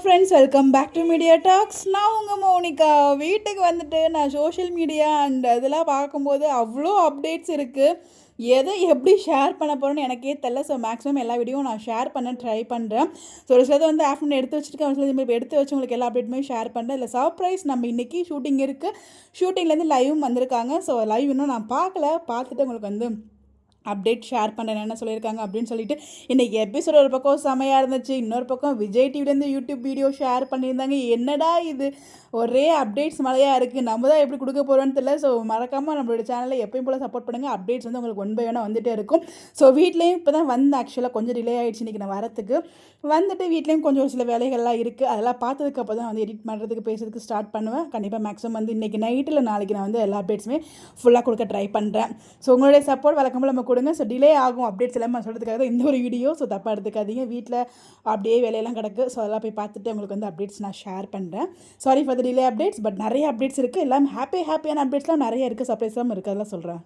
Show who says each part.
Speaker 1: Friends, welcome back to Media Talks. நான் உங்கள் Monica. வீட்டுக்கு வந்துட்டு நான் சோஷியல் மீடியா அண்ட் அதெல்லாம் பார்க்கும்போது அவ்வளோ அப்டேட்ஸ் இருக்குது. எதை எப்படி ஷேர் பண்ண போகிறேன்னு எனக்கே தெரில. ஸோ மேக்ஸிமம் எல்லா வீடியோவும் நான் ஷேர் பண்ண ட்ரை பண்ணுறேன். ஸோ ஒரு சிலது வந்து ஆஃப்டர்நூன் எடுத்து வச்சுருக்கேன், ஒரு சிலது இப்போ எடுத்து வச்சு உங்களுக்கு எல்லா அப்டேட்டுமே ஷேர் பண்ணுறேன். இல்லை சர்ப்ரைஸ், நம்ம இன்றைக்கி ஷூட்டிங் இருக்குது, ஷூட்டிங்லேருந்து லைவும் வந்திருக்காங்க. ஸோ லைவ் இன்னும் நான் பார்க்கல, பார்த்துட்டு உங்களுக்கு வந்து அப்டேட் ஷேர் பண்ணுறேன் என்ன சொல்லியிருக்காங்க அப்படின்னு சொல்லிட்டு. இன்றைக்கி எபிசோட் ஒரு பக்கம் செமையாக இருந்துச்சு, இன்னொரு பக்கம் விஜய் டிவிலேருந்து யூடியூப் வீடியோ ஷேர் பண்ணியிருந்தாங்க. என்னடா இது, ஒரே அப்டேட்ஸ் மழையாக இருக்குது, நம்ம தான் எப்படி கொடுக்க போகிறோன்னு தெரியல. ஸோ மறக்காமல் நம்மளோட சேனலில் எப்பயும் போல் சப்போர்ட் பண்ணுங்கள். அப்டேட்ஸ் வந்து உங்களுக்கு ஒன் பை ஒன்னாக வந்துகிட்டே இருக்கும். ஸோ வீட்லேயும் இப்போ தான் வந்து ஆக்சுவலாக கொஞ்சம் டிலே ஆகிடுச்சு இன்றைக்கி நான் வரத்துக்கு. வந்துட்டு வீட்லேயும் கொஞ்சம் ஒரு சில வேலைகள்லாம் இருக்குது, அதெல்லாம் பார்த்ததுக்கு அப்போ தான் வந்து எடிட் பண்ணுறதுக்கு பேசுறதுக்கு ஸ்டார்ட் பண்ணுவேன். கண்டிப்பாக மேக்ஸிமம் வந்து இன்றைக்கி நைட்டில் நாளைக்கு நான் வந்து எல்லா அப்டேட்ஸுமே ஃபுல்லாக கொடுக்க ட்ரை பண்ணுறேன். ஸோ உங்களுடைய சப்போர்ட் வழக்கம்போல் நம்ம கொடுங்க. ஸோ டிலே ஆகும் அப்டேட்ஸ் எல்லாமே சொல்கிறதுக்காக தான் இந்த ஒரு வீடியோ. ஸோ தப்பாக எடுத்துக்காதீங்க, வீட்டில் அப்படியே வேலையெல்லாம் கிடக்கு. ஸோ அதெல்லாம் போய் பார்த்துட்டு உங்களுக்கு வந்து அப்டேட்ஸ் நான் ஷேர் பண்ணுறேன். Sorry for the delay updates, but நிறைய அப்டேட்ஸ் இருக்குது. எல்லாம் ஹாப்பியான அப்டேட்ஸ்லாம் நிறைய இருக்குது, சர்ப்ரைஸ்லாம் இருக்குது, அதெல்லாம் சொல்கிறேன்.